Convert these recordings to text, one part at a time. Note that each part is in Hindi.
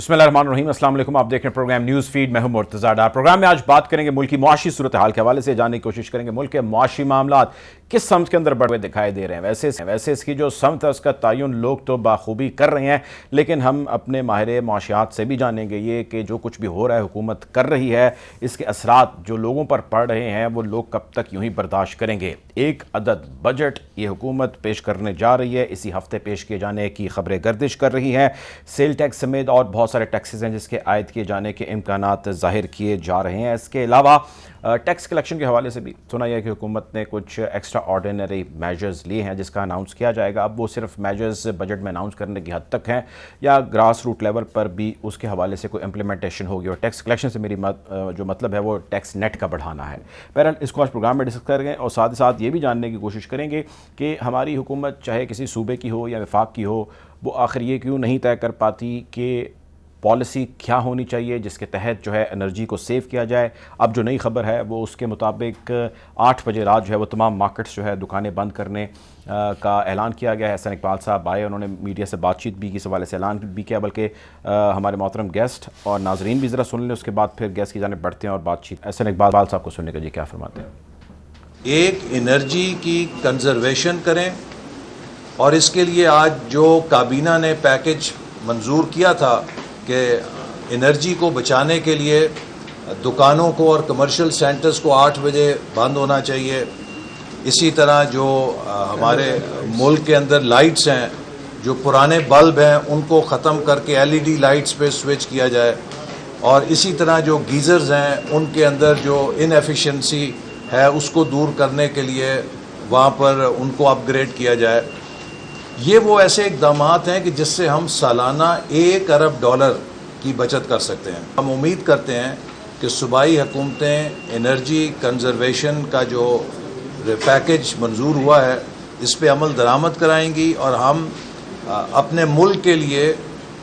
बिस्मिल्लाहिर्रहमानिर्रहीम, अस्सलाम वालेकुम। आप देख रहे हैं प्रोग्राम न्यूज़ फीड। मैं हूं मुर्तज़ा डार। प्रोग्राम में आज बात करेंगे मुल्क की मुआशी सूरत हाल के हवाले से जानने की कोशिश करेंगे मुल्क के मुआशी मामलात किस समत के अंदर बढ़े दिखाई दे रहे हैं। वैसे इसकी जो समत है उसका तयन लोग तो बाखूबी कर रहे हैं, लेकिन हम अपने माहिर मुआशियात से भी जानेंगे ये कि जो कुछ भी हो रहा है, हुकूमत कर रही है, इसके असरात जो लोगों पर पड़ रहे हैं वो लोग कब तक यूं ही बर्दाश्त करेंगे। एक अदद बजट ये हुकूमत पेश करने जा रही है, इसी हफ्ते पेश किए जाने की खबरें गर्दिश कर रही हैं। सेल टैक्स समेत और बहुत सारे टैक्सेस हैं जिसके आयद किए जाने के इम्कानात ज़ाहिर किए जा रहे हैं। इसके अलावा टैक्स कलेक्शन के हवाले से भी सुना है कि हुकूमत ने कुछ एक्स्ट्रा ऑर्डिनरी मेजर्स लिए हैं जिसका अनाउंस किया जाएगा। अब वो सिर्फ मेजर्स बजट में अनाउंस करने की हद तक हैं या ग्रास रूट लेवल पर भी उसके हवाले से कोई इम्प्लीमेंटेशन होगी। और टैक्स कलेक्शन से मेरी जो मतलब है वो टैक्स नेट का बढ़ाना है। बहरहाल इसको आज प्रोग्राम में डिस्कस करेंगे और साथ ही साथ ये भी जानने की कोशिश करेंगे कि हमारी हुकूमत चाहे किसी सूबे की हो या वफाक की हो, वो आखिर ये क्यों नहीं तय कर पाती कि पॉलिसी क्या होनी चाहिए जिसके तहत जो है एनर्जी को सेव किया जाए। अब जो नई खबर है वो उसके मुताबिक 8 बजे रात जो है वो तमाम मार्केट्स जो है दुकानें बंद करने का ऐलान किया गया है। एहसन इकबाल साहब आए, उन्होंने मीडिया से बातचीत भी की, इस हवाले से ऐलान भी किया। बल्कि हमारे मोहतरम गेस्ट और नाजरीन भी ज़रा सुन लें, उसके बाद फिर गेस्ट की जानिब बढ़ते हैं और बातचीत। एहसन इकबाल साहब को सुनने का जी क्या फरमाते हैं। एक एनर्जी की कंजर्वेशन करें और इसके लिए आज जो काबीना ने पैकेज मंजूर किया था कि एनर्जी को बचाने के लिए दुकानों को और कमर्शियल सेंटर्स को 8 बजे बंद होना चाहिए। इसी तरह जो हमारे मुल्क के अंदर लाइट्स हैं, जो पुराने बल्ब हैं उनको ख़त्म करके एलईडी लाइट्स पे स्विच किया जाए। और इसी तरह जो गीज़र्स हैं उनके अंदर जो इनएफिशिएंसी है उसको दूर करने के लिए वहाँ पर उनको अपग्रेड किया जाए। ये वो ऐसे इक़दाम हैं कि जिससे हम सालाना $1 अरब की बचत कर सकते हैं। हम उम्मीद करते हैं कि सूबाई हुकूमतें एनर्जी कंजर्वेशन का जो पैकेज मंजूर हुआ है इस पे अमल दरामद कराएंगी और हम अपने मुल्क के लिए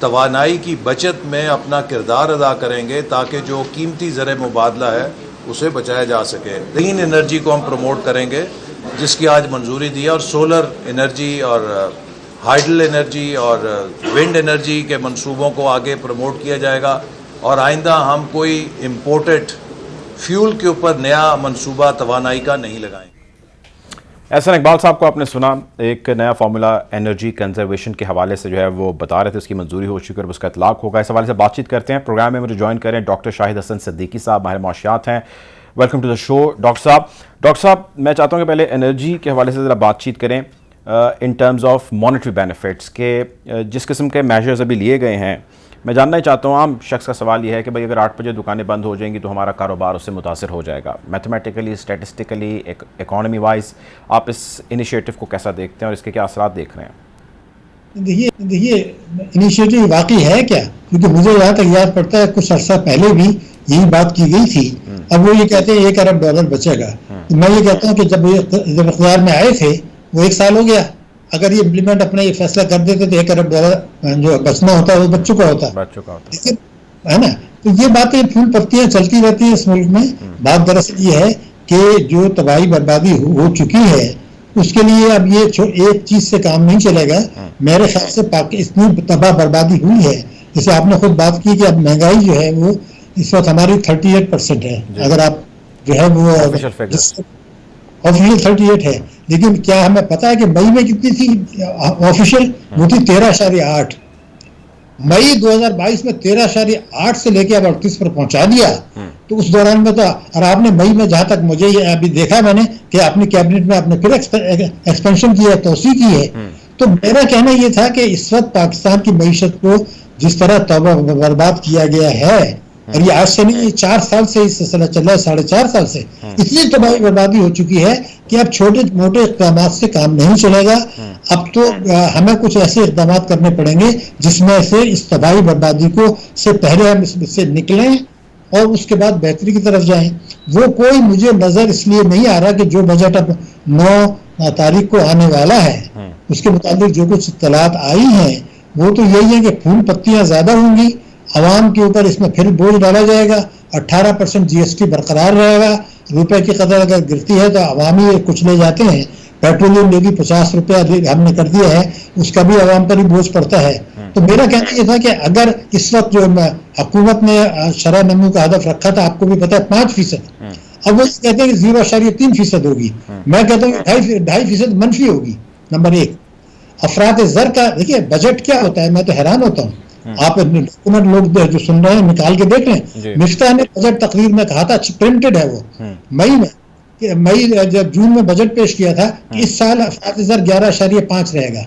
तवानाई की बचत में अपना किरदार अदा करेंगे ताकि जो कीमती ज़र मुबादला है उसे बचाया जा सके। ग्रीन एनर्जी को हम प्रमोट करेंगे जिसकी आज मंजूरी दी है, और सोलर एनर्जी और हाइडल एनर्जी और विंड एनर्जी के मंसूबों को आगे प्रमोट किया जाएगा। और आइंदा हम कोई इम्पोर्टेड फ्यूल के ऊपर नया मंसूबा तवानाई का नहीं लगाएंगे। एहसन इकबाल साहब को आपने सुना, एक नया फार्मूला एनर्जी कंजर्वेशन के हवाले से जो है वो बता रहे थे, उसकी मंजूरी हो चुकी है और उसका इतलाक होगा। इस हवाले से बातचीत करते हैं। प्रोग्राम में मुझे ज्वाइन करें डॉक्टर शाहिद हसन सिद्दीकी साहब, माहिर मुआशियात हैं। Welcome to the show doctor साहब। मैं चाहता हूँ कि पहले एनर्जी के हवाले से ज़रा बातचीत करें in terms of monetary benefits के जिस किस्म के मेजर्स अभी लिए गए हैं। मैं जानना ही चाहता हूँ, आम शख्स का सवाल यह है कि भाई अगर 8 बजे दुकानें बंद हो जाएंगी तो हमारा कारोबार उससे मुतासर हो जाएगा। मैथमेटिकली, स्टैटिस्टिकली, इकॉनमी वाइज आप इस इनिशिएटिव को कैसा देखते हैं और इसके क्या असरात देख रहे हैं? देखिए इनिशिएटिव वाकई है क्या, क्योंकि मुझे यहाँ तक याद पड़ता है कुछ अर्सा पहले भी यही बात की गई थी। अब वो ये कहते हैं $1 अरब बचेगा। तो मैं ये कहता हूँ कि जब इख्तियार में आए थे वो 1 साल हो गया। अगर ये इम्प्लीमेंट अपना ये फैसला कर देते तो $1 अरब जो बचना होता है वो बच चुका होता है, है ना। तो ये बातें फूल पत्तियां चलती रहती है इस मुल्क में। बात दरअसल ये है कि जो तबाही बर्बादी हो चुकी है उसके लिए अब ये एक चीज से काम नहीं चलेगा। मेरे ख्याल से इतनी तबाह बर्बादी हुई है, जैसे आपने खुद बात की कि अब महंगाई जो है वो इस वक्त हमारी 38% है। अगर आप जो है वो ऑफिशियल 38 है, लेकिन क्या हमें पता है कि मई में कितनी थी ऑफिशियल? वो थी 13.8। मई 2022 में 13.8 से लेके अब 38 पर पहुंचा दिया। तो उस दौरान में तो, और आपने मई में जहां तक मुझे अभी देखा मैंने कि आपने कैबिनेट में आपने फिर एक्सपेंशन की है, तोसी की है। तो मेरा कहना यह था कि इस वक्त पाकिस्तान की मईशत को जिस तरह तबाह बर्बाद किया गया है, और ये आज से नहीं 4 साल से इस सिलसिला चल रहा है, 4.5 साल से इतनी तबाही बर्बादी हो चुकी है कि अब छोटे मोटे इक़दाम से काम नहीं चलेगा। अब तो हमें कुछ ऐसे इक़दाम करने पड़ेंगे जिसमें से इस तबाही बर्बादी को से पहले हम इससे निकलें और उसके बाद बेहतरी की तरफ जाएं। वो कोई मुझे नजर इसलिए नहीं आ रहा कि जो बजट अब 9 तारीख को आने वाला है उसके मुताबिक जो कुछ इत्तलात आई हैं वो तो यही है कि फूल पत्तियां ज्यादा होंगी, आवाम के ऊपर इसमें फिर बोझ डाला जाएगा, 18% GST बरकरार रहेगा, रुपए की कदर अगर गिरती है तो अवामी कुचले जाते हैं। पेट्रोलियम में भी 50 रुपया हमने कर दिया है, उसका भी आवाम पर ही बोझ पड़ता है। तो मेरा कहना ये था कि अगर इस वक्त जो हुकूमत ने शरह नमू का हदफ रखा था, आपको भी पता है 5%, अब वो कहते हैं कि 0.3% होगी। मैं कहता हूँ 2.5% मनफी होगी। नंबर एक, अफरात ज़र का देखिए बजट क्या होता है, मैं तो हैरान होता हूँ। आप डॉक्यूमेंट लोग जो सुन रहे हैं निकाल के देख लें। मिफ्ता ने बजट तकरीर में कहा था, प्रिंटेड है वो, मई में, जब जून में बजट पेश किया था कि इस साल अफरात ज़र 11.5 रहेगा,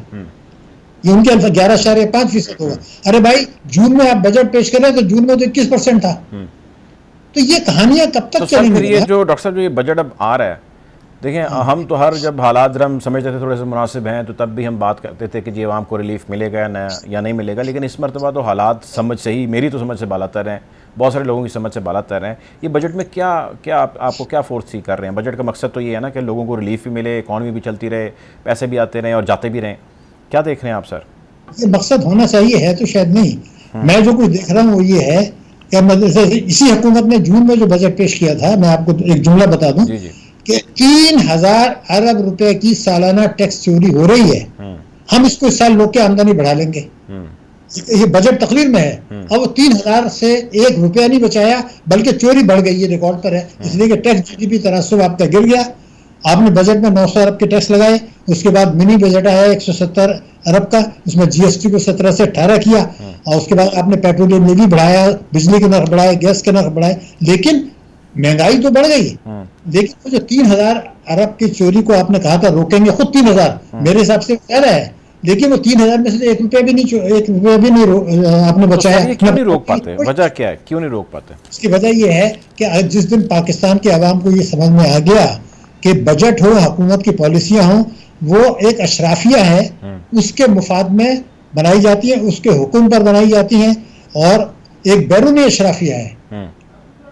ये उनके 11.5% होगा। अरे भाई, जून में आप बजट पेश कर रहे हैं तो जून में तो 21% था। तो ये कहानियां कब तक चलेंगी? ये जो डॉक्टर साहब जो ये बजट अब आ रहा है, देखिए हम तो हर जब हालात हम समझते थे थोड़े से मुनासिब हैं तो तब भी हम बात करते थे कि जी आवाम को रिलीफ मिलेगा या नहीं मिलेगा, लेकिन इस मरतबा तो हालात समझ से ही, मेरी तो समझ से बालातर हैं, बहुत सारे लोगों की समझ से बालातर हैं। ये बजट में क्या आपको क्या फोर्स सी कर रहे हैं? बजट का मकसद तो ये है ना कि लोगों को रिलीफ भी मिले, इकॉनमी भी चलती रहे, पैसे भी आते रहें और जाते भी रहें। क्या देख रहे हैं आप सर? ये मकसद होना चाहिए, है तो शायद नहीं। मैं जो कुछ देख रहा हूँ वो ये है कि इसी हुकूमत ने जून में जो बजट पेश किया था, मैं आपको एक जुमला बता दूं कि 3000 अरब रुपए की सालाना टैक्स चोरी हो रही है। हम इसको इस साल लोग की आमदनी बढ़ा लेंगे, ये बजट तकरीर में है। अब 3000 से 1 रुपया नहीं बचाया, बल्कि चोरी बढ़ गई, ये रिकॉर्ड पर है। इसलिए कि टैक्स जीडीपी तनासुब आपका गिर गया। आपने बजट में 900 अरब के टैक्स लगाए, उसके बाद मिनी बजट आया 170 अरब का, उसमें जीएसटी को 17 से 18 किया, और उसके बाद आपने पेट्रोलियम लेवी बढ़ाया, बिजली के नर्ख बढ़ाए, गैस के नर्ख बढ़ाए, लेकिन महंगाई तो बढ़ गई। लेकिन वो जो 3000 अरब की चोरी को आपने कहा था रोकेंगे, खुद 3000 मेरे हिसाब से कह रहा है, लेकिन वो 3000 में से 1 रुपया भी नहीं आपने बचाया। क्यों नहीं रोक पाते? वजह क्या है, क्यों नहीं रोक पाते? इसकी वजह यह है कि जिस दिन पाकिस्तान के अवाम को ये समझ में आ गया कि बजट हो, हुकूमत की पॉलिसियां हो, वो एक अशराफिया है, उसके मुफाद में बनाई जाती है, उसके हुक्म पर बनाई जाती हैं, और एक बैरूनी अशराफिया है।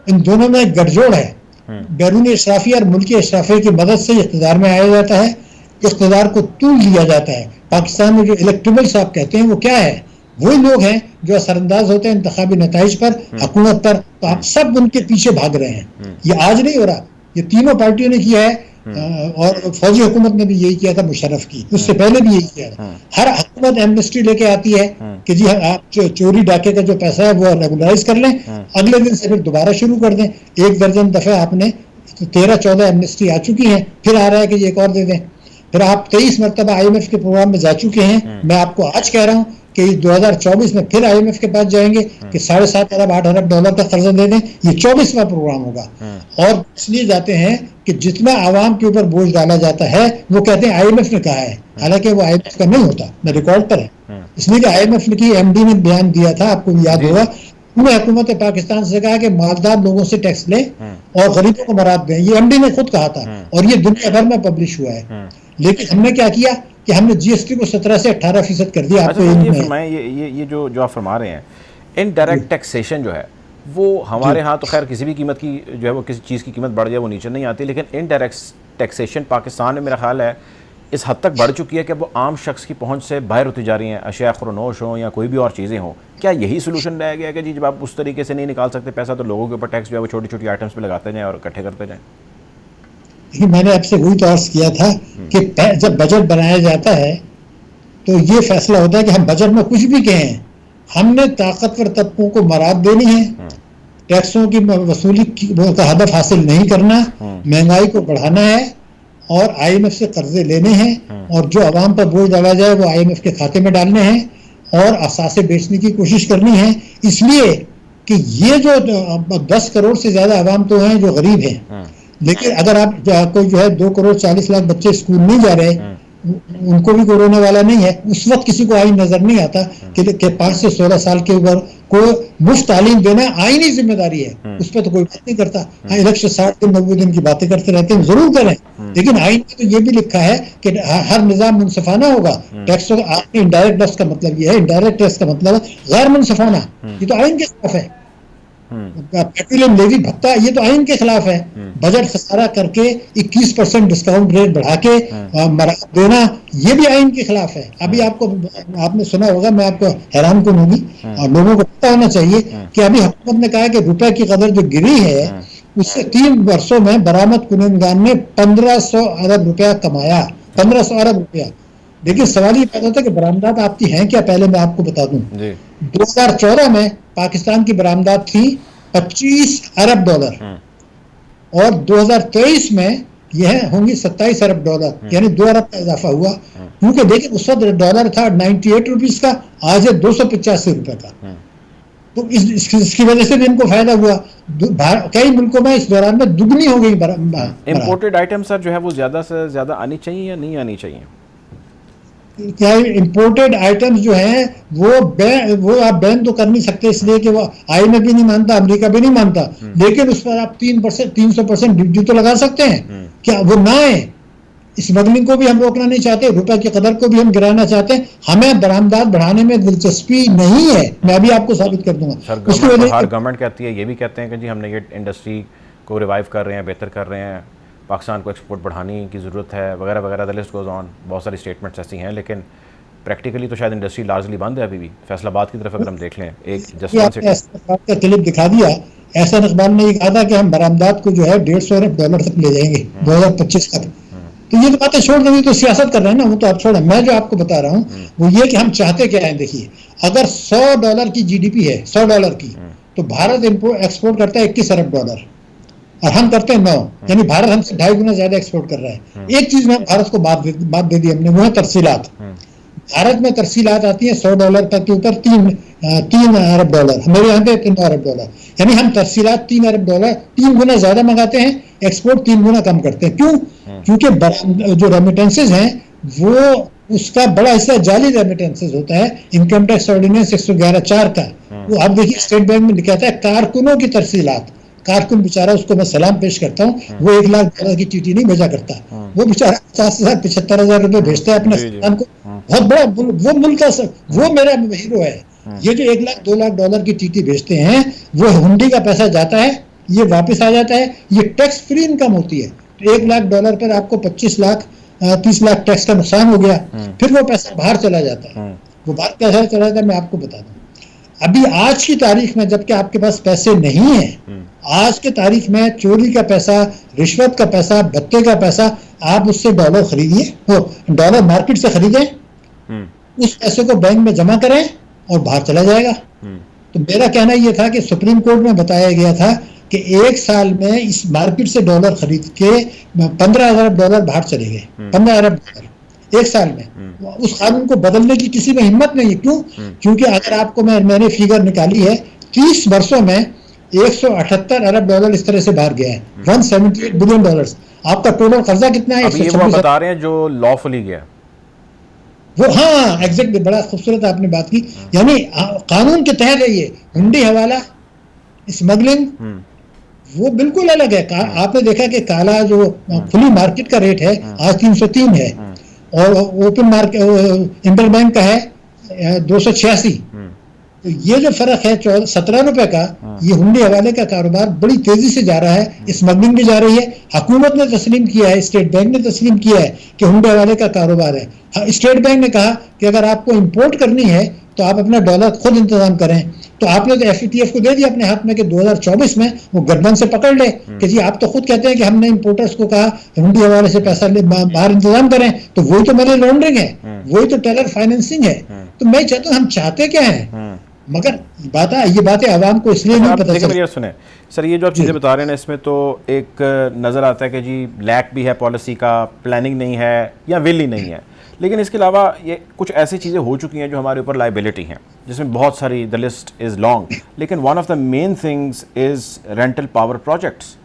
इन दोनों में गठजोड़ है। बैरूनी अशराफिया और मुल्की अशराफिया की मदद से इख्तिदार में आया जाता है, इख्तिदार को तूल लिया जाता है। पाकिस्तान में जो इलेक्टेबल्स आप कहते हैं वो क्या है? वही लोग हैं जो असरअंदाज होते हैं इंतखाबी नताइज पर, हुकूमत पर। तो आप सब उनके पीछे भाग रहे हैं। ये आज नहीं हो रहा, ये तीनों पार्टियों ने किया है, और फौजी हुकूमत ने भी यही किया था, मुशर्रफ की, उससे पहले भी यही किया था। हर हुकूमत एमनेस्टी लेके आती है कि जी आप चोरी डाके का जो पैसा है वो रेगुलराइज कर लें, अगले दिन से फिर दोबारा शुरू कर दें। 1 दर्जन दफे आपने 13-14 एमनेस्टी आ चुकी है, फिर आ रहा है कि ये एक और दे दें। फिर आप 23 मरतबा IMF के प्रोग्राम में जा चुके हैं। मैं आपको आज कह रहा हूँ कि 2024 में फिर IMF के पास जाएंगे कि 7.5 अरब 8 अरब डॉलर का कर्जा दे दें। ये 24वां प्रोग्राम होगा। और इसलिए जाते हैं कि जितना आवाम के ऊपर बोझ डाला जाता है, वो कहते हैं IMF ने कहा है, हालांकि वो IMF का नहीं होता, मैं रिकॉर्ड पर है। इसलिए कि IMF की MD ने बयान दिया था, आपको याद होगा, उन्होंने हुकूमत पाकिस्तान से कहा कि मालदार लोगों से टैक्स लें और गरीबों को मराद दें। ये MD ने खुद कहा था, और ये दुनिया भर में पब्लिश हुआ है। लेकिन हमने क्या किया कि हमने GST को 17 से 18% कर दिया। आपको ये जो आप फरमा रहे हैं, इनडायरेक्ट टैक्सेशन जो है वो हमारे यहाँ तो खैर किसी भी कीमत की जो है वो किसी चीज़ की कीमत बढ़ जाए वो नीचे नहीं आती, लेकिन इनडायरेक्ट टैक्सेशन पाकिस्तान में मेरा ख्याल है इस हद तक बढ़ चुकी है कि वो आम शख्स की पहुँच से बाहर होती जा रही हैं। अशिया खुरनोश हों या कोई भी और चीज़ें हों, क्या यही सोल्यूशन रह गया कि जी जब आप उस तरीके से नहीं निकाल सकते पैसा तो लोगों के ऊपर टैक्स जो है वो छोटी छोटी आइटम्स पर लगाते जाएँ और इकट्ठे करते जाएँ? मैंने आपसे वही तो अर्ज किया था कि जब बजट बनाया जाता है तो ये फैसला होता है कि हम बजट में कुछ भी कहें, हमने ताकतवर तबकों को मराद देनी है, टैक्सों की वसूली का हदफ हासिल नहीं करना, महंगाई को बढ़ाना है, और IMF से कर्जे लेने हैं, और जो आवाम पर बोझ डाला जाए वो IMF के खाते में डालने हैं, और असासे बेचने की कोशिश करनी है। इसलिए कि ये जो 10 करोड़ से ज्यादा आवाम तो हैं जो गरीब हैं, लेकिन अगर आप कोई जो है 2 करोड़ 40 लाख बच्चे स्कूल नहीं जा रहे, उनको भी कोरोना वाला नहीं है, उस वक्त किसी को आइन नजर नहीं आता कि 5 से 16 साल के ऊपर को मुफ्त तालीम देना आईनी जिम्मेदारी है, उस पर तो कोई बात नहीं करता। हाँ, इलेक्शन 60 दिन 90 दिन की बातें करते रहते हैं, जरूर करें, लेकिन आइन में तो ये भी लिखा है कि हर निजाम मुनसिफाना होगा। टैक्स आपने इनडायरेक्ट टैक्स का मतलब ये है, इनडायरेक्ट टैक्स का मतलब है गैर मुनसिफाना, ये तो आइन के खिलाफ है। पेट्रोलियम लेवी भत्ता, ये तो आइन के खिलाफ है। बजट खसारा करके 21% डिस्काउंट रेट बढ़ा के मराद देना, ये भी आइन के खिलाफ है। अभी आपने सुना होगा, मैं आपको हैरान कौन होगी, और लोगों को पता होना चाहिए कि अभी हुकूमत ने कहा कि रुपए की कदर जो गिरी है उससे 3 वर्षों में बरामद कुनंदगान ने 1500 अरब रुपया कमाया। 1500 अरब रुपया, लेकिन सवाल ये पैदा होता है कि बरामदात आपकी हैं क्या। पहले मैं आपको बता दूं, जी 2014 में पाकिस्तान की बरामदात थी 25 अरब डॉलर और 2023 में यह होंगी 27 अरब डॉलर, यानी 2 अरब का इजाफा हुआ। क्योंकि देखिए उस वक्त डॉलर था 98 रुपीज का, आज है 285 रुपए का। तो इसकी वजह से भी इनको फायदा हुआ। कई मुल्कों में इस दौरान में दुगनी हो गई। इम्पोर्टेड आइटम सर जो है वो ज़्यादा से ज़्यादा आनी चाहिए या नहीं आनी चाहिए? क्या इंपोर्टेड आइटम्स जो हैं वो आप बैन तो कर नहीं सकते, इसलिए कि वो IMF भी नहीं मानता, अमेरिका भी नहीं मानता, लेकिन उस पर आप 300% ड्यूटी तो लगा सकते हैं। क्या वो ना है? स्मगलिंग को भी हम रोकना नहीं चाहते, रुपए की कदर को भी हम गिराना चाहते हैं। हमें बरामदात बढ़ाने में दिलचस्पी नहीं है, मैं अभी आपको साबित कर दूंगा। सर हर गवर्नमेंट कहती है, ये भी कहते हैं कि जी हमने ये इंडस्ट्री को रिवाइव कर रहे हैं, बेहतर कर रहे हैं, पाकिस्तान को एक्सपोर्ट बढ़ाने की ज़रूरत है वगैरह वगैरह, द लिस्ट गोज़ ऑन। बहुत सारी स्टेटमेंट्स ऐसी हैं, लेकिन प्रैक्टिकली तो शायद इंडस्ट्री लार्जली बंद है अभी भी। फैसलाबाद की तरफ अगर हम देख लें, एक जसवंत का क्लिप दिखा दिया, एहसान इकबाल ने कहा था कि हम बरामदात को जो है 150 अरब डॉलर तक ले जाएंगे 2025 तक। तो ये तो बातें छोड़ देंगे, तो सियासत कर रहे हैं ना, वो तो आप छोड़ें। मैं जो आपको बता रहा हूँ वो ये कि हम चाहते क्या है। देखिए, अगर $100 की GDP है, $100 की, तो भारत एक्सपोर्ट करता है 21 अरब डॉलर और हम करते हैं 9, यानी भारत हमसे 2.5 गुना ज्यादा एक्सपोर्ट कर रहा है। एक चीज में भारत को बात दे दी हमने, वो है तरसीलात। भारत में तरसीलात आती है $100 तक के ऊपर 3 अरब डॉलर, हमारे यहाँ पे 3 अरब डॉलर, यानी हम तरसीलात 3 अरब डॉलर 3 गुना ज्यादा मंगाते हैं, एक्सपोर्ट 3 गुना कम करते हैं। क्यों? क्योंकि जो रेमिटेंसेज हैं वो उसका बड़ा हिस्सा जाली रेमिटेंसेज होता है। इनकम टैक्स ऑर्डिनेंस 111(4) का, वो आप देखिए स्टेट बैंक में लिखा है कारकुनों की तरसीलात। कारकुन बेचारा, उसको मैं सलाम पेश करता हूँ, वो $1 लाख की चीटी नहीं भेजा करता, वो बेचारा 50,000 75,000 रुपए भेजता है अपने खानदान को। बहुत बड़ा वो मुल्क का, वो मेरा हीरो है। ये जो $1 लाख $2 लाख की चीटी भेजते हैं, वो हुंडी का पैसा जाता है, ये वापस आ जाता है, ये टैक्स फ्री इनकम होती है। तो $1 लाख पर आपको 25 लाख 30 लाख टैक्स का नुकसान हो गया, फिर वो पैसा बाहर चला जाता है। वो बाहर कैसे चला जाता है मैं आपको बता दूं। अभी आज की तारीख में, जबकि आपके पास पैसे नहीं है, आज की तारीख में चोरी का पैसा, रिश्वत का पैसा, भत्ते का पैसा, आप उससे डॉलर खरीदिए, वो डॉलर मार्केट से खरीदें, उस पैसे को बैंक में जमा करें और बाहर चला जाएगा। तो मेरा कहना यह था कि सुप्रीम कोर्ट में बताया गया था कि 1 साल में इस मार्केट से डॉलर खरीद के 15 अरब डॉलर बाहर चले गए। 15 अरब डॉलर 1 साल में। उस कानून को बदलने की किसी में हिम्मत नहीं है। क्यों? क्योंकि अगर आपको मैंने फिगर निकाली है, 30 वर्षों में 178 अरब डॉलर इस तरह से बाहर गया है, $178 बिलियन। आपका टोटल कर्जा कितना है? ये वो बता रहे हैं जो लॉफुली गया वो। हाँ, एग्जैक्टली, बड़ा खूबसूरत आपने बात की। यानी कानून के तहत है ये। हुंडी हवाला, स्मगलिंग, वो बिल्कुल अलग है। आपने देखा कि काला जो खुली मार्केट का रेट है आज 303 है और ओपन मार्केट इंटरबैंक का है 286। तो ये जो फर्क है 17 रुपए का, ये हुंडी हवाले का कारोबार बड़ी तेजी से जा रहा है। स्मगलिंग भी जा रही है। हुकूमत ने तस्लीम किया है, स्टेट बैंक ने तस्लीम किया है कि हुंडी हवाले का कारोबार है। स्टेट बैंक ने कहा कि अगर आपको इंपोर्ट करनी है तो आप अपना डॉलर खुद इंतजाम करें। तो आपने तो FATF को दे दिया अपने हाथ में कि 2024 में वो गर्दन से पकड़ ले कि जी आप तो खुद कहते हैं कि हमने इंपोर्टर्स को कहा हुंडी हवाले से पैसा बाहर इंतजाम करें, तो वही तो मनी लॉन्ड्रिंग है, वही तो टेलर फाइनेंसिंग है। तो मैं चाहता हूँ, हम चाहते क्या है, मगर ये बातें आवाम को इसलिए नहीं पता चलती। सुने सर, ये जो आप चीज़ें बता रहे हैं इसमें तो एक नज़र आता है कि जी लैक भी है पॉलिसी का, प्लानिंग नहीं है या विल ही नहीं है। लेकिन इसके अलावा ये कुछ ऐसी चीज़ें हो चुकी हैं जो हमारे ऊपर लाइबिलिटी हैं, जिसमें बहुत सारी, द लिस्ट इज़ लॉन्ग, लेकिन one of the main things is rental power projects.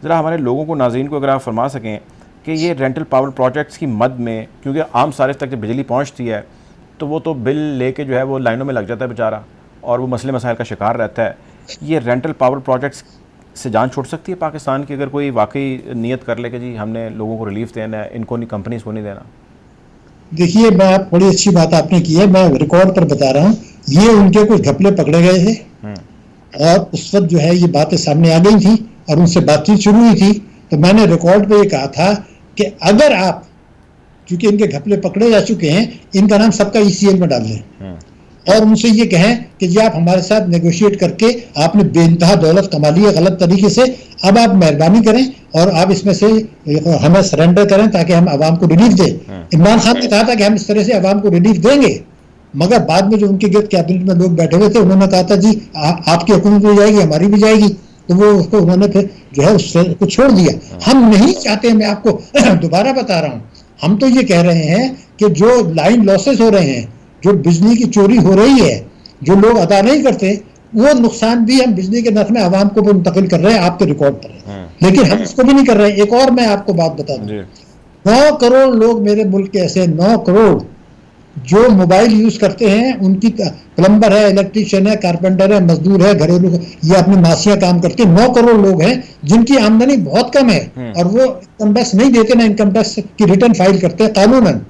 ज़रा हमारे लोगों को, नाज़रीन को अगर आप फरमा सकें कि ये रेंटल पावर प्रोजेक्ट्स की मद में, क्योंकि आम सारे तक जब बिजली पहुँचती है तो वो तो बिल लेके जो है वो लाइनों में लग जाता है बेचारा और वो मसले मसाइल का शिकार रहता है। ये रेंटल पावर प्रोजेक्ट्स से जान छूट सकती है पाकिस्तान की, अगर कोई वाकई नियत कर ले कि जी हमने लोगों को रिलीफ देना है, इनको नहीं, कंपनीज को नहीं देना। देखिए, मैं बड़ी अच्छी बात आपने की है, मैं रिकॉर्ड पर बता रहा हूँ। ये उनके कुछ घपले पकड़े गए थे और उस वक्त जो है ये बातें सामने आ गई थी और उनसे बातचीत शुरू हुई थी। तो मैंने रिकॉर्ड पे ये कहा था कि अगर आप, चूंकि इनके घपले पकड़े जा चुके हैं, इनका नाम सबका ECL में डाल दें और उनसे ये कहें कि जी आप हमारे साथ नेगोशिएट करके आपने बेइंतहा दौलत कमा ली है गलत तरीके से, अब आप मेहरबानी करें और आप इसमें से हमें सरेंडर करें ताकि हम आवाम को रिलीफ दें। इमरान खान ने कहा था कि हम इस तरह से आवाम को रिलीफ देंगे, मगर बाद में जो उनके गिर्द कैबिनेट में लोग बैठे हुए थे उन्होंने कहा था जी आपकी हुकूमत भी जाएगी हमारी भी जाएगी, तो वो उसको उन्होंने फिर जो है उसको छोड़ दिया। हम नहीं चाहते, मैं आपको दोबारा बता रहा हूँ, हम तो ये कह रहे हैं कि जो लाइन लॉसेस हो रहे हैं, जो बिजली की चोरी हो रही है, जो लोग अदा नहीं करते, वो नुकसान भी हम बिजली के नर्ख में आवाम को भी मुंतकिल कर रहे हैं आपके रिकॉर्ड पर, लेकिन हम इसको भी नहीं कर रहे हैं। एक और मैं आपको बात बता दूं, 9 करोड़ लोग मेरे मुल्क के ऐसे 9 करोड़ जो मोबाइल यूज करते हैं, उनकी प्लम्बर है, इलेक्ट्रीशियन है, कारपेंटर है, मजदूर है, घरेलू या अपनी मासियां काम करते हैं, 9 करोड़ लोग हैं जिनकी आमदनी बहुत कम है और वो इनकम टैक्स नहीं देते, ना इनकम टैक्स की रिटर्न फाइल करते हैं कानूनन,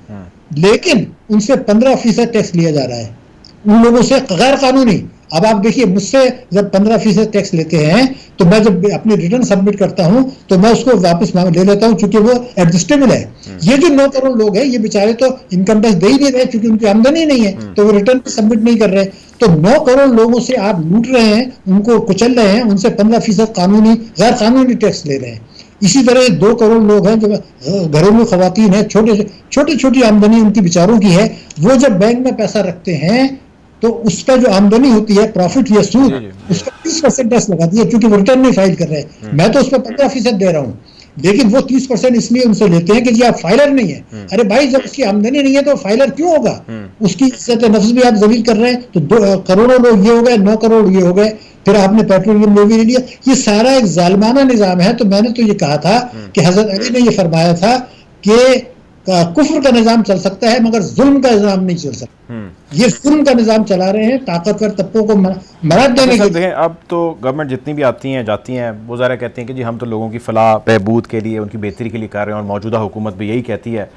लेकिन उनसे 15% टैक्स लिया जा रहा है, उन लोगों से गैर कानूनी। अब आप देखिए, मुझसे जब 15% टैक्स लेते हैं तो मैं जब अपनी रिटर्न सबमिट करता हूं तो मैं उसको वापस ले लेता हूं क्योंकि वो एडजस्टेबल है। ये जो 9 करोड़ लोग हैं, ये बेचारे तो इनकम टैक्स दे ही नहीं रहे क्योंकि उनकी आमदनी नहीं है, तो वो रिटर्न सबमिट नहीं कर रहे। तो 9 करोड़ लोगों से आप लूट रहे हैं, उनको कुचल रहे हैं, उनसे 15% कानूनी गैर कानूनी टैक्स ले रहे हैं। इसी तरह 2 करोड़ लोग हैं जो घरेलू खवातीन है, छोटी छोटी आमदनी उनकी बेचारों की है, वो जब बैंक में पैसा रखते हैं तो उसका जो आमदनी होती है, प्रॉफिट या सूद, उसका 30% टैक्स लगा दिया क्योंकि वो रिटर्न नहीं फाइल कर रहे हैं। मैं तो उस पर 15% दे रहा हूँ, लेकिन वो 30% इसलिए उनसे लेते हैं कि जी आप फाइलर नहीं है। अरे भाई, जब उसकी आमदनी नहीं है तो फाइलर क्यों होगा? उसकी इज्जत नफ्स भी आप जलील कर रहे हैं। तो 2 करोड़ों लोग ये हो गए, 9 करोड़ ये हो गए, फिर आपने पेट्रोलियम में भी ले लिया। ये सारा एक जालिमाना निजाम है। तो मैंने तो ये कहा था कि हजरत अली ने ये फरमाया था कि कुफ्र का निजाम चल सकता है मगर जुल्म का निजाम नहीं चल सकता। ये जुल्म का निजाम चला रहे हैं ताकतवर तबकों को मदद देने के लिए। अब तो गवर्नमेंट जितनी भी आती हैं जाती हैं, वो ज़रा कहती हैं कि जी हम तो लोगों की फलाह बहबूद के लिए, उनकी बेहतरी के लिए कर रहे हैं, और मौजूदा हुकूमत भी यही कहती है,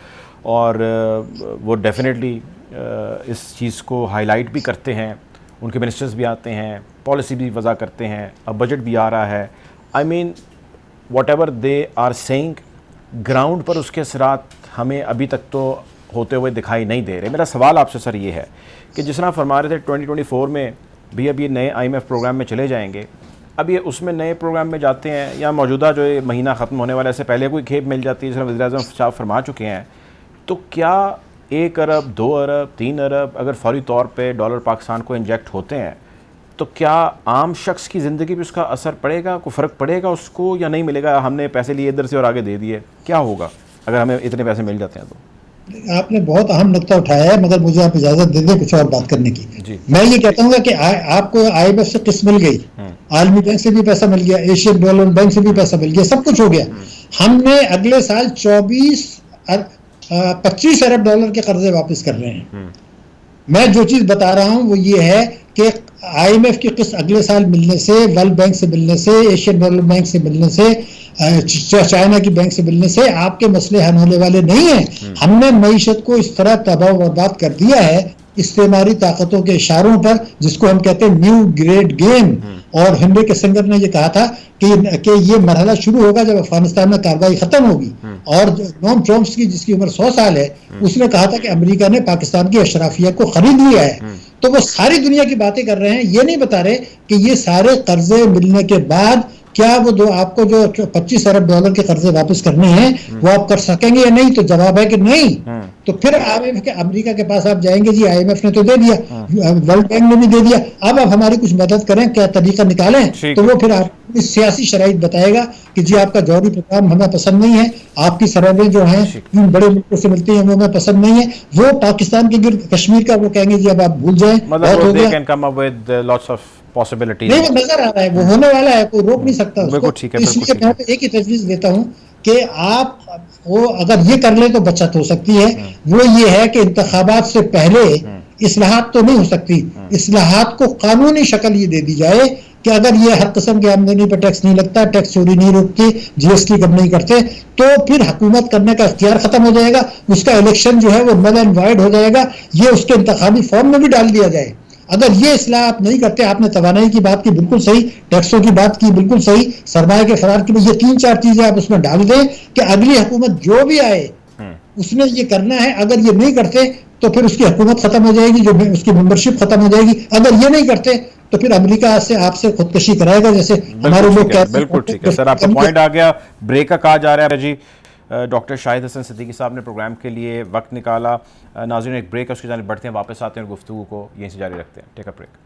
और वो डेफिनेटली इस चीज़ को हाईलाइट भी करते हैं। उनके मिनिस्टर्स भी आते हैं, पॉलिसी भी वज़ा करते हैं, अब बजट भी आ रहा है। I mean whatever they are saying, ground पर उसके असरात हमें अभी तक तो होते हुए दिखाई नहीं दे रहे। मेरा सवाल आपसे सर ये है कि जिस तरह फरमा रहे थे 2024 में भी अब ये नए IMF प्रोग्राम में चले जाएंगे, अब ये उसमें नए प्रोग्राम में जाते हैं या मौजूदा जो ये महीना ख़त्म होने वाला है, इससे पहले कोई खेप मिल जाती है, जिस तरह वज़ीर-ए-आज़म साहब फरमा चुके हैं, तो क्या 1 अरब 2 अरब 3 अरब अगर फौरी तौर पर डॉलर पाकिस्तान को इंजेक्ट होते हैं तो क्या आम शख्स की ज़िंदगी पर उसका असर पड़ेगा, कोई फ़र्क पड़ेगा उसको, या नहीं मिलेगा? हमने पैसे लिए इधर से और आगे दे दिए, क्या होगा अगर हमें इतने पैसे मिल जाते हैं? तो आपने बहुत अहम नुकता उठाया है, मगर मुझे आप इजाजत दे दें कुछ और बात करने की। मैं ये कहता हूँ कि आपको IMF से किस्त मिल गई, आलमी बैंक से भी पैसा मिल गया, एशियन डेवलपमेंट बैंक से भी पैसा मिल गया, सब कुछ हो गया। हमने अगले साल 25 अरब डॉलर के कर्जे वापस कर रहे हैं। मैं जो चीज बता रहा हूं वो ये है कि IMF की किस्त अगले साल मिलने से, वर्ल्ड बैंक से मिलने से, एशियन डेवलपमेंट बैंक से मिलने से, चाइना की बैंक से मिलने से आपके मसले हल होने वाले नहीं हैं। हमने मईशत को इस तरह तबाह बर्बाद कर दिया है इस्तेमारी ताकतों के इशारों पर, जिसको हम कहते हैं न्यू ग्रेट गेम। और हेनरी किसिंजर ने ये कहा था कि ये मरहला शुरू होगा जब अफगानिस्तान में कार्रवाई खत्म होगी। और नोम चॉम्स्की जिसकी उम्र 100 साल है, उसने कहा था कि अमेरिका ने पाकिस्तान की अशराफिया को खरीद लिया है। तो वो सारी दुनिया की बातें कर रहे हैं, ये नहीं बता रहे कि ये सारे कर्जे मिलने के बाद क्या वो जो आपको जो 25 अरब डॉलर के कर्जे वापस करने हैं वो आप कर सकेंगे या नहीं। तो जवाब है कि नहीं। तो फिर IMF के अमेरिका के पास आप जाएंगे, जी IMF ने तो दे दिया, वर्ल्ड बैंक ने भी दे दिया, अब आप हमारी कुछ मदद करें, क्या तरीका निकालें। तो वो फिर आप सियासी शराइत बताएगा कि जी आपका जौहरी प्रोग्राम हमें पसंद नहीं है, आपकी सरहदें जो हैं इन बड़े मुल्कों से मिलती हैं वो हमें पसंद नहीं है। वो पाकिस्तान के गिर्द कश्मीर का वो कहेंगे जी अब आप भूल जाएं, बहुत हो गया। नहीं, वो नजर आ रहा है, वो होने वाला है, कोई रोक नहीं सकता उसको। इसलिए मैं तो एक ही तजवीज देता हूँ कि आप वो अगर ये कर ले तो बचत हो सकती है। वो ये है कि इंतखाबात से पहले इस्लाहात तो नहीं हो सकती, इस्लाहात को कानूनी शक्ल ये दे दी जाए कि अगर ये हर किस्म की आमदनी पर टैक्स नहीं लगता, टैक्स चोरी नहीं रोकती, GST कम नहीं करते, तो फिर हुकूमत करने का इख्तियार खत्म हो जाएगा, उसका इलेक्शन जो है वो नल एंड वाइड हो जाएगा, ये उसके इंतखाबी फॉर्म में भी डाल दिया जाए। अगर ये इस्लाह आप नहीं करते, आपने तवानाई की बात की बिल्कुल सही, टैक्सों की बात की बिल्कुल सही, सरमाए के फरार की, ये 3-4 चीजें आप उसमें डाल दें कि अगली हुकूमत जो भी आए उसने ये करना है। अगर ये नहीं करते तो फिर उसकी हुकूमत खत्म हो जाएगी, जो उसकी मेंबरशिप खत्म हो जाएगी। अगर ये नहीं करते तो फिर अमेरिका से आपसे खुदकशी कराएगा, जैसे हमारे लोग कहते हैं। बिल्कुल ठीक है सर, आपका पॉइंट आ गया। ब्रेक का कहा जा रहा है जी। डॉक्टर शाहिद हसन सिद्दीकी साहब ने प्रोग्राम के लिए वक्त निकाला। नाज़रीन, एक ब्रेक है, उसकी जानिब बढ़ते हैं, वापस आते हैं और गुफ्तगू को यहीं से जारी रखते हैं। Take a break.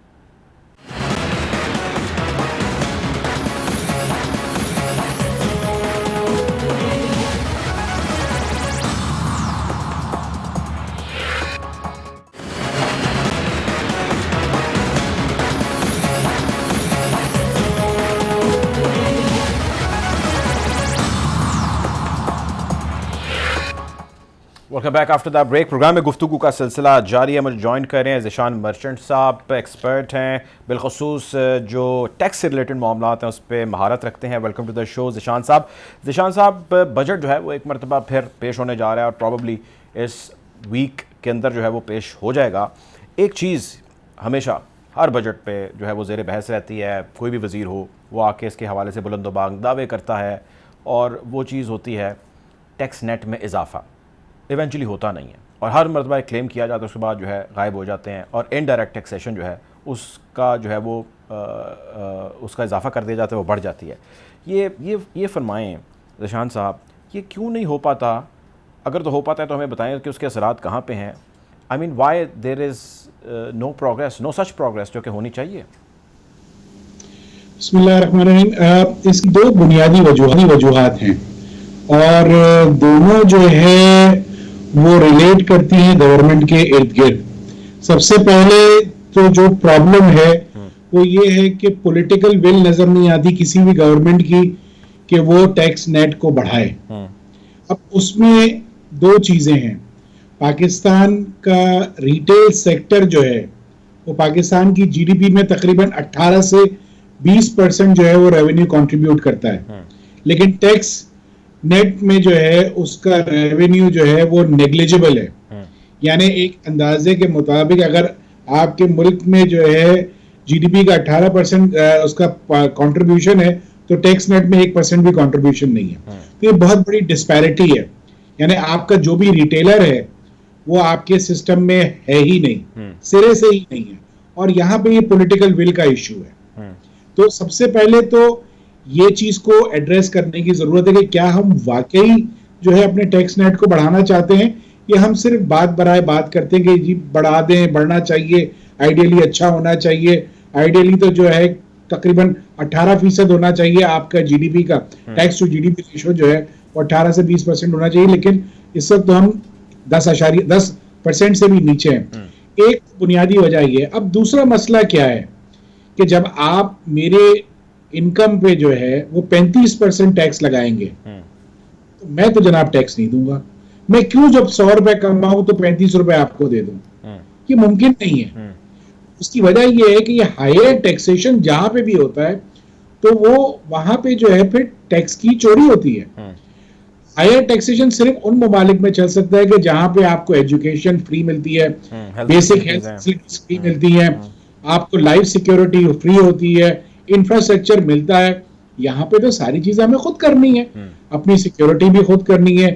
Welcome back after the break. Programme में गुफ्तगू का सिलसिला जारी है। मुझे ज्वाइन कर रहे हैं ज़ीशान मर्चेंट साहब, एक्सपर्ट हैं, बिलखसूस जो टैक्स से रिलेटेड मामलात हैं उस पर महारत रखते हैं। Welcome to the show Zeeshan साहब। ज़ीशान साहब, बजट जो है वो एक मरतबा फिर पेश होने जा रहा है और प्रॉबली इस वीक के अंदर जो है वो पेश हो जाएगा। एक चीज़ हमेशा हर बजट पे जो है वो ज़ेर बहस रहती है, कोई भी वज़ीर हो वो आके इसके हवाले से बुलंदोबांग दावे करता है, और वो चीज़ होती है टैक्स नेट में इजाफा। इवेंचुअली होता नहीं है और हर मरतबा क्लेम किया जाता है, उसके बाद जो है गायब हो जाते हैं, और इनडायरेक्ट टैक्सेशन जो है उसका जो है वो उसका इजाफा कर दिया जाता है, वो बढ़ जाती है। ये फरमाएँ ज़ीशान साहब, ये क्यों नहीं हो पाता? अगर तो हो पाता है तो हमें बताएं कि उसके असरात कहाँ पे हैं। I mean why there is no progress, no such progress जो कि होनी चाहिए। बिस्मिल्लाहिर्रहमानिर्रहीम। इसकी दो बुनियादी वजूहात हैं और दोनों जो है वो रिलेट करती हैं गवर्नमेंट के इर्द गिर्द। सबसे पहले तो जो प्रॉब्लम है वो ये है कि पॉलिटिकल विल नजर नहीं आती किसी भी गवर्नमेंट की कि वो टैक्स नेट को बढ़ाए। अब उसमें दो चीजें हैं। पाकिस्तान का रिटेल सेक्टर जो है वो पाकिस्तान की जीडीपी में तकरीबन 18 से 20% जो है वो रेवेन्यू कंट्रीब्यूट करता है, लेकिन टैक्स नेट में जो है उसका रेवेन्यू जो है वो नेग्लिजिबल है। यानी एक अंदाजे के मुताबिक अगर आपके मुल्क में जो है जीडीपी का 18% उसका कंट्रीब्यूशन है तो टैक्स नेट में 1% भी कंट्रीब्यूशन नहीं है। तो ये बहुत बड़ी डिस्पैरिटी है। यानी आपका जो भी रिटेलर है वो आपके सिस्टम में है ही नहीं, सिरे से ही नहीं है, और यहाँ पे ये पॉलिटिकल विल का इश्यू है। तो सबसे पहले तो ये चीज को एड्रेस करने की जरूरत है कि क्या हम वाकई जो है अपने टैक्स नेट को बढ़ाना चाहते हैं, या हम सिर्फ बात बराए बात करते हैं कि जी बढ़ा दें, बढ़ना चाहिए, आइडियली अच्छा होना चाहिए। आइडियली तो जो है तकरीबन 18% होना चाहिए आपका जीडीपी का टैक्स टू जीडीपी रेशो जो है वो 18 से 20% होना चाहिए, लेकिन इस वक्त तो हम 10% से भी नीचे हैं। एक बुनियादी वजह ये। अब दूसरा मसला क्या है कि जब आप मेरे इनकम पे जो है वो 35% टैक्स लगाएंगे तो मैं तो जनाब टैक्स नहीं दूंगा। मैं क्यों जब 100 रुपए कमाऊं तो 35 रुपए आपको दे दूं? ये मुमकिन नहीं है। उसकी वजह ये है कि ये हायर टैक्सेशन जहां पे भी होता है तो वो वहां पे जो है फिर टैक्स की चोरी होती है। हायर टैक्सेशन सिर्फ उन ममालिक में चल सकता है कि जहां पे आपको एजुकेशन फ्री मिलती है, बेसिक हेल्थ फैसिलिटीज फ्री मिलती है, आपको लाइफ सिक्योरिटी फ्री होती है, इंफ्रास्ट्रक्चर मिलता है। यहाँ पे तो सारी चीजें हमें खुद करनी है, अपनी सिक्योरिटी भी खुद करनी है,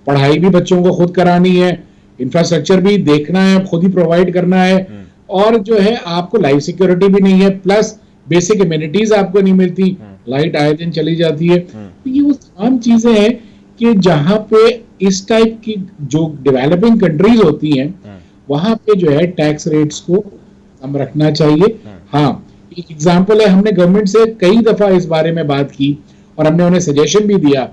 पढ़ाई भी बच्चों को खुद करानी है, इंफ्रास्ट्रक्चर भी देखना है, खुद ही प्रोवाइड करना है, और जो है आपको लाइफ सिक्योरिटी भी नहीं है, प्लस बेसिक इम्यूनिटीज आपको नहीं मिलती, लाइट आए दिन चली जाती है। तो ये वो तमाम चीजें हैं कि जहाँ पे इस टाइप की जो डेवलपिंग कंट्रीज होती हैं वहां पे जो है टैक्स रेट्स को कम रखना चाहिए। हाँ, एक एग्जाम्पल है, हमने गवर्नमेंट से कई दफा इस बारे में बात की और हमने उन्हें सजेशन भी दिया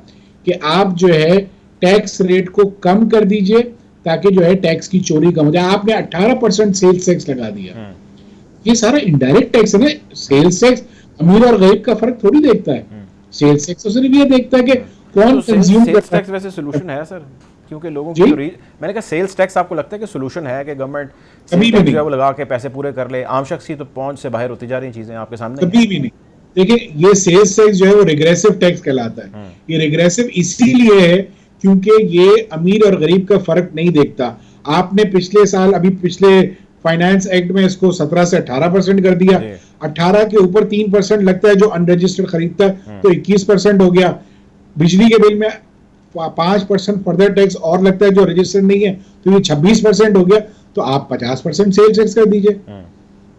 कि आप जो है टैक्स रेट को कम कर दीजिए ताकि जो है टैक्स की चोरी कम हो जाए। आपने 18% सेल्स टैक्स लगा दिया, ये सारा इनडायरेक्ट टैक्स है ना। सेल्स टैक्स अमीर और गरीब का फर्क थोड़ी देखता है, सेल्स टैक्स तो सिर्फ ये देखता है कि कौन कंज्यूम करता है। वैसे सॉल्यूशन है सर, क्योंकि लोगों की मैंने कहा सेल्स टैक्स आपको लगता है कि सॉल्यूशन है कि गवर्नमेंट कभी भी नहीं वो लगा के पैसे पूरे कर ले? आम शख्स की तो पहुंच से बाहर होती जा रही चीजें आपके सामने। कभी भी नहीं। देखिए, ये सेल्स टैक्स जो है वो रिग्रेसिव टैक्स कहलाता है। ये रिग्रेसिव इसीलिए है क्योंकि ये अमीर और गरीब का फर्क नहीं देखता। आपने पिछले साल अभी पिछले फाइनेंस एक्ट में इसको 17 से 18% कर दिया। 18 के ऊपर 3% लगता है जो अनरजिस्टर्ड खरीदता है, तो 21% हो गया। बिजली के बिल में 5% फर्दर टैक्स और लगता है जो रजिस्टर्ड नहीं है, तो ये 26% हो गया, तो आप 50% सेल्स टैक्स कर दीजिए,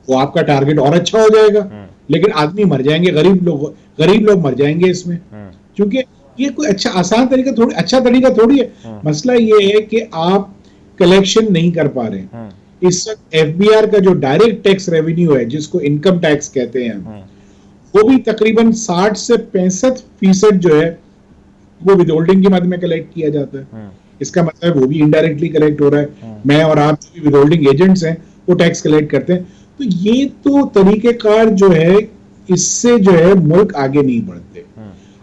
वो आपका टारगेट और अच्छा हो जाएगा। लेकिन आदमी मर जाएंगे, गरीब लोग मर जाएंगे इसमें, क्योंकि ये कोई अच्छा तरीका थोड़ी है। मसला ये है कि आप कलेक्शन नहीं कर पा रहे। इस वक्त एफबीआर का जो डायरेक्ट टैक्स रेवेन्यू है, जिसको इनकम टैक्स कहते हैं, वो भी तकरीबन 60 से 65% जो है वो विदहोल्डिंग के माध्यम में कलेक्ट किया जाता है। इसका मतलब वो भी इनडायरेक्टली कलेक्ट हो रहा है। मैं और आप जो भी विदहोल्डिंग एजेंट्स हैं वो टैक्स कलेक्ट करते हैं। तो ये तो तरीकेकार जो है, इससे जो है मुल्क आगे नहीं बढ़ते।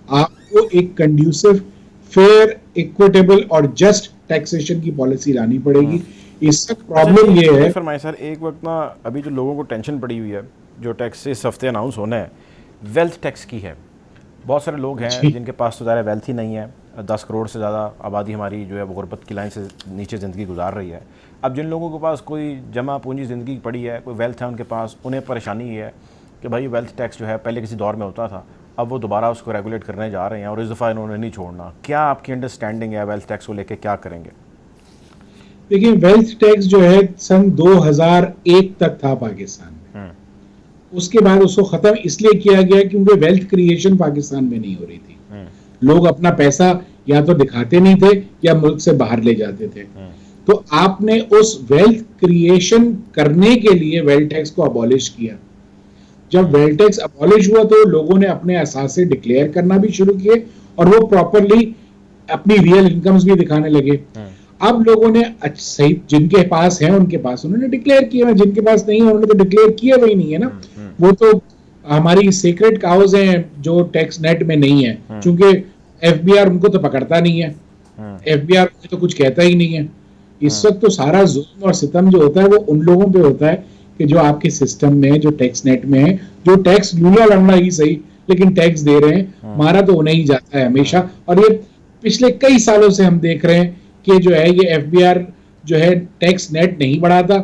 आपको एक कंड्यूसिव, फेयर, इक्विटेबल और जस्ट टैक्सेशन की पॉलिसी लानी पड़ेगी। इसका प्रॉब्लम ये है। फरमाइए सर, एक वक्त ना अभी जो लोगों को टेंशन पड़ी हुई है, जो टैक्स इस हफ्ते अनाउंस होना है, वेल्थ टैक्स की है। बहुत सारे लोग हैं जिनके पास तो ज़्यादा वेल्थ ही नहीं है। 10 करोड़ से ज़्यादा आबादी हमारी जो है वो गुरबत की लाइन से नीचे ज़िंदगी गुजार रही है। अब जिन लोगों के पास कोई जमा पूंजी ज़िंदगी पड़ी है, कोई वेल्थ है उनके पास, उन्हें परेशानी ये है कि भाई वेल्थ टैक्स जो है पहले किसी दौर में होता था, अब वो दोबारा उसको रेगुलेट करने जा रहे हैं और इस दफ़ा इन्होंने नहीं छोड़ना। क्या आपकी अंडरस्टैंडिंग है वेल्थ टैक्स को लेकर, क्या करेंगे? देखिए, वेल्थ टैक्स जो है सन 2001 तक था पाकिस्तान में। उसके बाद उसको खत्म इसलिए किया गया क्योंकि वेल्थ क्रिएशन पाकिस्तान में नहीं हो रही थी। लोग अपना पैसा या तो दिखाते नहीं थे या मुल्क से बाहर ले जाते थे। तो आपने उस वेल्थ क्रिएशन करने के लिए वेल्थ टैक्स को अबॉलिश किया। जब वेल्थ टैक्स अबॉलिश हुआ तो लोगों ने अपने असासे डिक्लेयर करना भी शुरू किए और वो प्रॉपरली अपनी रियल इनकम्स भी दिखाने लगे। अब लोगों ने सही, जिनके पास है उनके पास उन्होंने डिक्लेयर किया, जिनके पास नहीं है उन्होंने तो डिक्लेयर किया वही नहीं है ना। वो तो हमारी सीक्रेट काउज हैं जो टैक्स नेट में नहीं है, क्योंकि एफबीआर उनको तो पकड़ता नहीं है, एफबीआर तो कुछ कहता ही नहीं है। इस वक्त तो सारा जुल्म और सितम जो होता है वो उन लोगों पे होता है कि जो आपके सिस्टम में, जो टैक्स नेट में है, जो टैक्स लूला लड़ना ही सही लेकिन टैक्स दे रहे हैं, मारा तो उन्हें ही जाता है हमेशा। और ये पिछले कई सालों से हम देख रहे हैं कि जो है ये एफबीआर जो है टैक्स नेट नहीं बढ़ाता,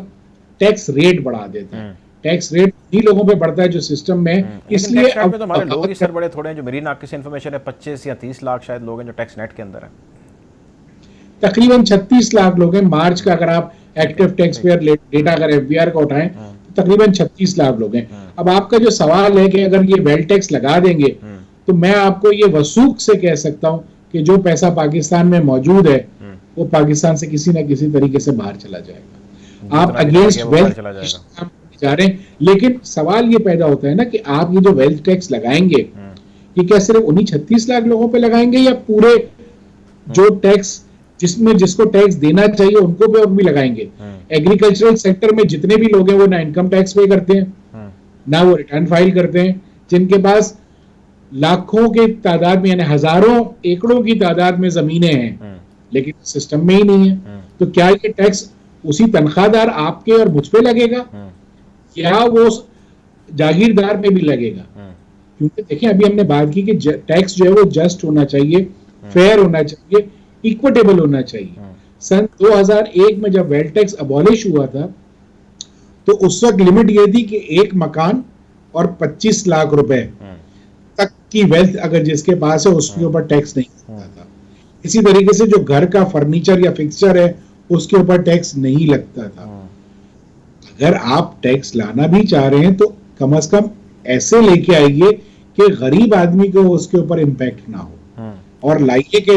टैक्स रेट बढ़ा देता है। टैक्स रेट उन्हीं लोगों पे बढ़ता है जो सिस्टम में, इसलिए अब तो हमारे लोग ही सर बड़े थोड़े हैं। जो मेरी नाक से इन्फॉर्मेशन है 25 या 30 लाख शायद लोग हैं जो टैक्स नेट के अंदर है। तकरीबन 36 लाख लोग हैं मार्च का। अगर आप एक्टिव टैक्स पेयर डेटा अगर एफबीआर का उठाएं तो तकरीबन 36 लाख लोग हैं। अब आपका जो सवाल है कि अगर ये वेल्थ टैक्स लगा देंगे तो मैं आपको ये वसूख से कह सकता हूं कि जो पैसा पाकिस्तान में मौजूद है वो पाकिस्तान से किसी ना किसी तरीके से बाहर चला जाएगा। आप अगेंस्ट वेल्थ जा रहे हैं, लेकिन सवाल ये पैदा होता है ना कि आप ये जो वेल्थ टैक्स लगाएंगे ये क्या सिर्फ उन्हीं 36 लाख लोगों पे लगाएंगे या पूरे जो टैक्स जिसको टैक्स देना चाहिए उनको भी लगाएंगे? एग्रीकल्चरल सेक्टर में जितने भी लोग हैं वो ना इनकम टैक्स पे करते हैं ना वो रिटर्न फाइल करते हैं, जिनके पास लाखों की तादाद में यानी हजारों एकड़ों की तादाद में जमीनें हैं लेकिन सिस्टम में ही नहीं है। तो क्या ये टैक्स उसी तनख्वाहदार आपके और मुझ पे लगेगा या वो जागीरदार पे भी लगेगा? क्योंकि देखिए अभी हमने बात की कि टैक्स जो है वो जस्ट होना चाहिए, फेयर होना चाहिए, इक्विटेबल होना चाहिए। सन 2001 में जब वेल्थ टैक्स अबॉलिश हुआ था तो उस वक्त लिमिट ये थी कि एक मकान और 25 लाख रुपए तक की वेल्थ अगर जिसके पास है उसके ऊपर टैक्स नहीं लगता था। इसी तरीके से जो घर का फर्नीचर या फिक्सचर है उसके ऊपर टैक्स नहीं लगता था। अगर आप टैक्स लाना भी चाह रहे हैं तो कम से कम ऐसे लेके आइए कि गरीब आदमी को उसके ऊपर इम्पैक्ट ना हो, और लाइए कि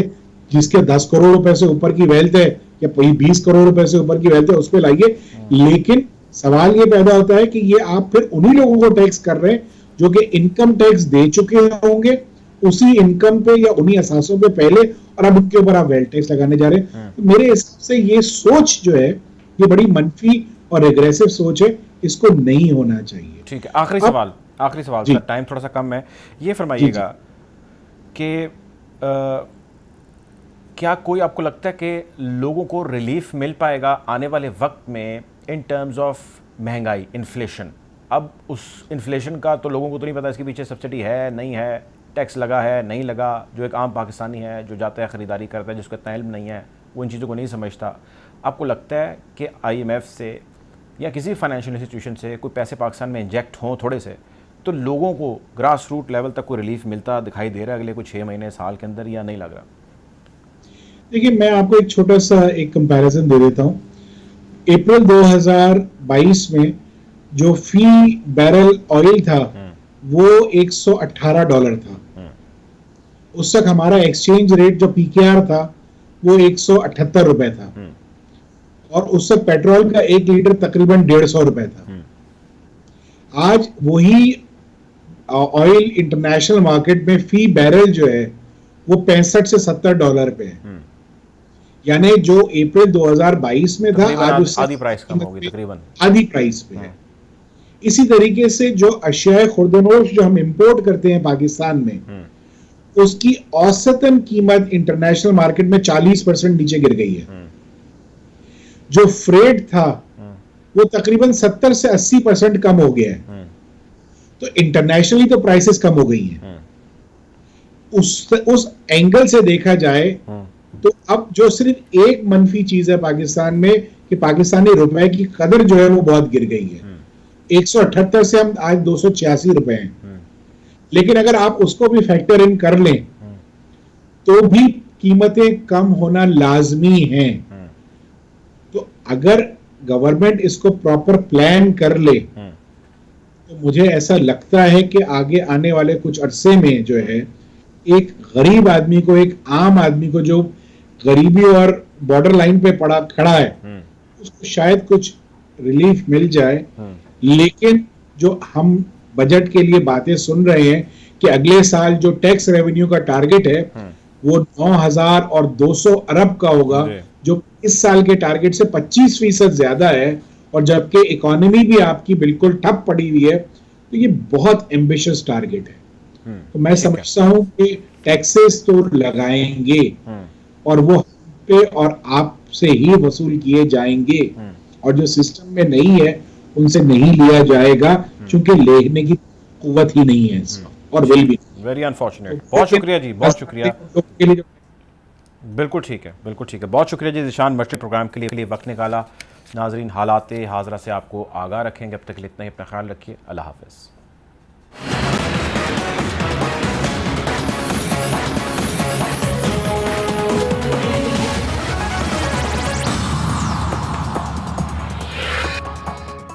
जिसके 10 करोड़ रुपए से ऊपर की वेल्थ है या 20 करोड़ रुपए से ऊपर की वेल्थ है उस पर लाइए। लेकिन सवाल ये पैदा होता है कि ये आप फिर उन्हीं लोगों को टैक्स कर रहे हैं जो कि इनकम टैक्स दे चुके होंगे उसी इनकम पे या उन्हीं असासों पे पहले, और अब उनके ऊपर आप वेल्थ टैक्स लगाने जा रहे हैं। तो मेरे हिसाब से ये सोच जो है ये बड़ी मनफी और एग्रेसिव सोच है, इसको नहीं होना चाहिए। ठीक है, आखिरी सवाल सर, टाइम थोड़ा सा कम है। ये फरमाइएगा कि क्या कोई आपको लगता है कि लोगों को रिलीफ मिल पाएगा आने वाले वक्त में इन टर्म्स ऑफ महंगाई, इन्फ्लेशन? अब उस इन्फ्लेशन का तो लोगों को तो नहीं पता इसके पीछे सब्सिडी है नहीं है, टैक्स लगा है नहीं लगा। जो एक आम पाकिस्तानी है जो जाता है ख़रीदारी करता है, जिसको इतना इल्म नहीं है, वो इन चीज़ों को नहीं समझता। आपको लगता है कि IMF से या किसी फाइनेंशियल इंस्टीट्यूशन से कोई पैसे पाकिस्तान में इंजेक्ट हों थोड़े से, तो लोगों को ग्रास रूट लेवल तक कोई रिलीफ मिलता दिखाई दे रहा है अगले कुछ 6 महीने साल के अंदर, या नहीं लग रहा? देखिए, मैं आपको एक छोटा सा एक कंपैरिजन दे देता हूं। अप्रैल 2022 में जो फी बैरल ऑयल था वो $118 था। उस वक्त हमारा एक्सचेंज रेट जो पीकेआर था वो ₹178 था, और उस वक्त पेट्रोल का 1 लीटर तकरीबन ₹150 था। आज वही ऑयल इंटरनेशनल मार्केट में फी बैरल जो है वो $65 से $70 पे है। यानी जो अप्रैल 2022 में था आज उससे आधी प्राइस कम होगी, तकरीबन आधी प्राइस पे है। इसी तरीके से जो अशियाए खुर्दनोश जो हम इंपोर्ट करते हैं पाकिस्तान में, उसकी औसतन कीमत इंटरनेशनल मार्केट में 40% नीचे गिर गई है। जो फ्रेट था वो तकरीबन 70 से 80% कम हो गया है। तो इंटरनेशनली तो प्राइसेस कम हो गई हैं। उस एंगल से देखा जाए तो अब जो सिर्फ एक मनफी चीज है पाकिस्तान में कि पाकिस्तानी रुपए की कदर जो है वो बहुत गिर गई है। 178 से हम आज 286 रुपए हैं। लेकिन अगर आप उसको भी फैक्टर इन कर लें तो भी कीमतें कम होना लाजमी है। तो अगर गवर्नमेंट इसको प्रॉपर प्लान कर ले तो मुझे ऐसा लगता है कि आगे आने वाले कुछ अरसे में जो है एक गरीब आदमी को, एक आम आदमी को जो गरीबी और बॉर्डर लाइन पे खड़ा है, उसको शायद कुछ रिलीफ मिल जाए। लेकिन जो हम बजट के लिए बातें सुन रहे हैं कि अगले साल जो टैक्स रेवेन्यू का टारगेट है वो 9,200 अरब का होगा, जो इस साल के टारगेट से 25% ज्यादा है, और जबकि इकोनॉमी भी आपकी बिल्कुल ठप पड़ी हुई है, तो ये बहुत एम्बिशियस टारगेट है। तो मैं समझता हूं कि टैक्सेस तो लगाएंगे और वो हम पे और आप से ही वसूल किए जाएंगे, और जो सिस्टम में नहीं है उनसे नहीं लिया जाएगा, क्योंकि लेने की कुव्वत ही नहीं है और विल भी। Very unfortunate. बहुत शुक्रिया जी, बहुत शुक्रिया। बिल्कुल ठीक है, बिल्कुल ठीक है। बहुत शुक्रिया जी ज़ीशान मस्जिद प्रोग्राम के लिए वक्त निकाला। नाजरीन, हालात हाज़रा से आपको आगाह रखेंगे। अब तक के लिए इतना ही, अपना ख्याल रखिए। अल्लाह हाफ़िज़।